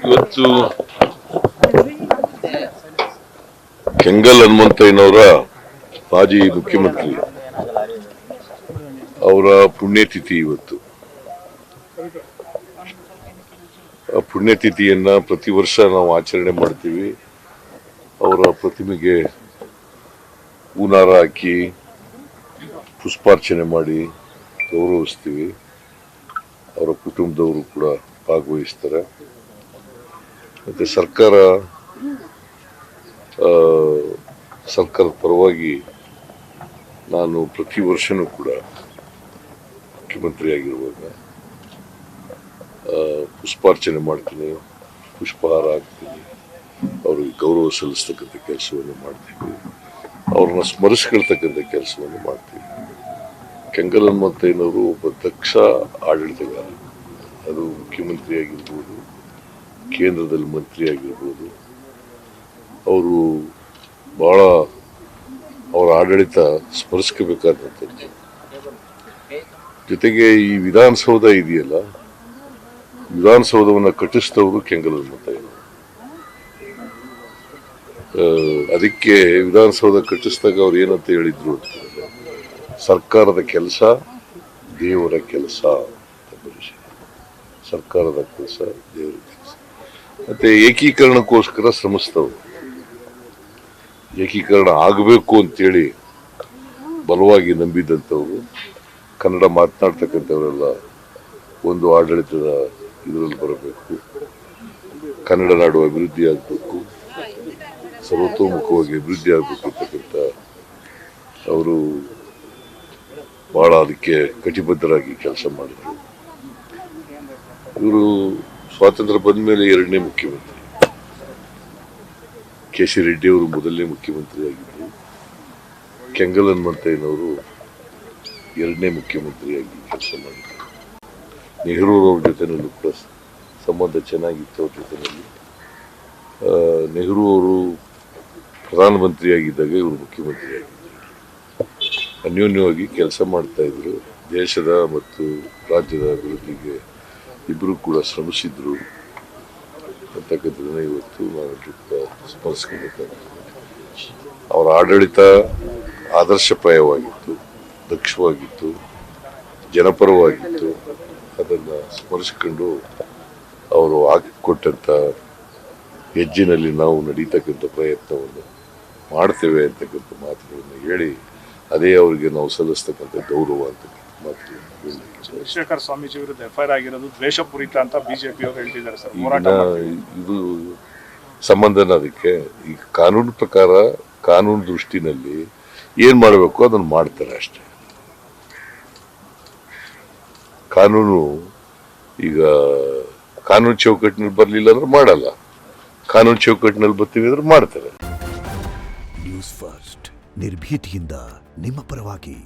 ಇವತ್ತು ಕೆಂಗಲ್ ಹನುಮಂತಯ್ಯನವರ ಮಾಜಿ ಮುಖ್ಯಮಂತ್ರಿ ಅವರ ಪುಣ್ಯತಿಥಿ ಇವತ್ತು. ಆ ಪುಣ್ಯತಿಥಿಯನ್ನ ಪ್ರತಿ ವರ್ಷ ನಾವು ಆಚರಣೆ ಮಾಡ್ತೀವಿ. ಅವರ ಪ್ರತಿಮೆಗೆ ಹೂನಾರ ಹಾಕಿ ಪುಷ್ಪಾರ್ಚನೆ ಮಾಡಿ ಗೌರವಿಸ್ತೀವಿ. ಅವರ ಕುಟುಂಬದವರು ಕೂಡ ಭಾಗವಹಿಸ್ತಾರೆ. ಮತ್ತೆ ಸರ್ಕಾರದ ಪರವಾಗಿ ನಾನು ಪ್ರತಿ ವರ್ಷನೂ ಕೂಡ ಮುಖ್ಯಮಂತ್ರಿ ಆಗಿರುವಾಗ ಪುಷ್ಪಾರ್ಚನೆ ಮಾಡ್ತೀನಿ, ಪುಷ್ಪಹಾರ ಹಾಕ್ತೀನಿ, ಅವ್ರಿಗೆ ಗೌರವ ಸಲ್ಲಿಸ್ತಕ್ಕಂಥ ಕೆಲಸವನ್ನು ಮಾಡ್ತೀವಿ, ಅವ್ರನ್ನ ಸ್ಮರಿಸ್ಕೊಳ್ತಕ್ಕಂಥ ಕೆಲಸವನ್ನು ಮಾಡ್ತೀವಿ. ಕೆಂಗಲ್ ಹನುಮಂತಯ್ಯನವರು ಒಬ್ಬ ದಕ್ಷ ಆಡಳಿತಗಾರ. ಅದು ಮುಖ್ಯಮಂತ್ರಿ ಆಗಿರ್ಬೋದು, ಕೇಂದ್ರದಲ್ಲಿ ಮಂತ್ರಿ ಆಗಿರ್ಬೋದು. ಅವರು ಬಹಳ ಅವರ ಆಡಳಿತ ಸ್ಮರಿಸ್ಕೋಬೇಕಾದಂಥದ್ದು. ಜೊತೆಗೆ ಈ ವಿಧಾನಸೌಧ ಇದೆಯಲ್ಲ, ವಿಧಾನಸೌಧವನ್ನು ಕಟ್ಟಿಸಿದವರು ಕೆಂಗಲ್ ಹನುಮಂತಯ್ಯನವರು. ಅದಕ್ಕೆ ವಿಧಾನಸೌಧ ಕಟ್ಟಿಸಿದಾಗ ಅವ್ರು ಏನಂತ ಹೇಳಿದ್ರು ಅಂತಂದ್ರೆ, ಸರ್ಕಾರದ ಕೆಲಸ ದೇವರ ಕೆಲಸ. ಸರ್ಕಾರದ ಕೆಲಸ ದೇವರ ಕೆಲಸ. ಮತ್ತೆ ಏಕೀಕರಣಕ್ಕೋಸ್ಕರ ಶ್ರಮಿಸ್ತವ್ರು. ಏಕೀಕರಣ ಆಗಬೇಕು ಅಂತೇಳಿ ಬಲವಾಗಿ ನಂಬಿದಂಥವ್ರು. ಕನ್ನಡ ಮಾತನಾಡ್ತಕ್ಕಂಥವರೆಲ್ಲ ಒಂದು ಆಡಳಿತದ ಇದರಲ್ಲಿ ಬರಬೇಕು, ಕನ್ನಡ ನಾಡು ಅಭಿವೃದ್ಧಿ ಆಗಬೇಕು, ಸರ್ವತೋಮುಖವಾಗಿ ಅಭಿವೃದ್ಧಿ ಆಗಬೇಕು ಅಂತಕ್ಕಂಥ ಅವರು ಬಹಳ ಅದಕ್ಕೆ ಕಟಿಬದ್ಧರಾಗಿ ಕೆಲಸ ಮಾಡಿದರು. ಇವರು ಸ್ವಾತಂತ್ರ್ಯ ಬಂದ ಮೇಲೆ 2ನೇ ಮುಖ್ಯಮಂತ್ರಿ. ಕೆ.ಸಿ. ರೆಡ್ಡಿ ಅವರು ಮೊದಲನೇ ಮುಖ್ಯಮಂತ್ರಿ ಆಗಿದ್ದರು. ಕೆಂಗಲ್ ಹನುಮಂತಯ್ಯನವರು 2ನೇ ಮುಖ್ಯಮಂತ್ರಿಯಾಗಿ ಕೆಲಸ ಮಾಡಿದರು. ನೆಹರೂರವ್ರ ಜೊತೆನಲ್ಲೂ ಕೂಡ ಸಂಬಂಧ ಚೆನ್ನಾಗಿತ್ತು. ಅವ್ರ ಜೊತೆಯಲ್ಲಿ ನೆಹರು ಅವರು ಪ್ರಧಾನಮಂತ್ರಿಯಾಗಿದ್ದಾಗ ಇವರು ಮುಖ್ಯಮಂತ್ರಿಯಾಗಿದ್ದರು. ಅನ್ಯೋನ್ಯವಾಗಿ ಕೆಲಸ ಮಾಡ್ತಾ ಇದ್ರು. ದೇಶದ ಮತ್ತು ರಾಜ್ಯದ ಅಭಿವೃದ್ಧಿಗೆ ಇಬ್ಬರು ಕೂಡ ಶ್ರಮಿಸಿದ್ರು ಅಂತಕ್ಕಂಥದ್ದನ್ನ ಇವತ್ತು ನಾವು ಸ್ಮರಿಸ್ಕೋಬೇಕಾಗ್ತದೆ. ಅವರ ಆಡಳಿತ ಆದರ್ಶಪ್ರಾಯವಾಗಿತ್ತು, ದಕ್ಷವಾಗಿತ್ತು, ಜನಪರವಾಗಿತ್ತು. ಅದನ್ನು ಸ್ಮರಿಸ್ಕೊಂಡು ಅವರು ಹಾಕಿಕೊಟ್ಟಂಥ ಹೆಜ್ಜಿನಲ್ಲಿ ನಾವು ನಡೀತಕ್ಕಂಥ ಪ್ರಯತ್ನವನ್ನು ಮಾಡ್ತೇವೆ ಅಂತಕ್ಕಂಥ ಮಾತುಗಳನ್ನು ಹೇಳಿ, ಅದೇ ಅವರಿಗೆ ನಾವು ಸಲ್ಲಿಸ್ತಕ್ಕಂಥ ಗೌರವ ಅಂತಕ್ಕಂಥ ಮಾತುಗಳನ್ನು ಹೇಳಿ. ಶೇಖರ್ ಸ್ವಾಮೀಜಿ ವಿರುದ್ಧ ಎಫ್ಐಆರ್ ಆಗಿರೋದು ದ್ವೇಷಪೂರಿತ ಅಂತ ಬಿಜೆಪಿ ಅವರು ಹೇಳ್ತಿದ್ದಾರೆ ಸರ್. ಇದು ಸಂಬಂಧನ ಅದಕ್ಕೆ ಈ ಕಾನೂನು ಪ್ರಕಾರ, ಕಾನೂನು ದೃಷ್ಟಿನಲ್ಲಿ ಏನ್ ಮಾಡಬೇಕು ಅದನ್ನು ಮಾಡ್ತಾರೆ ಅಷ್ಟೇ. ಕಾನೂನು ಈಗ ಕಾನೂನು ಚೌಕಟ್ಟಿನಲ್ಲಿ ಬರಲಿಲ್ಲ ಅಂದ್ರೆ ಮಾಡಲ್ಲ, ಕಾನೂನು ಚೌಕಟ್ಟಿನಲ್ಲಿ ಬರ್ತೀವಿ ಅಂದ್ರೆ ಮಾಡ್ತಾರೆ. ನ್ಯೂಸ್ ಫಸ್ಟ್ ನಿರ್ಭೀತಿಯಿಂದ ನಿಮ್ಮ ಪರವಾಗಿ.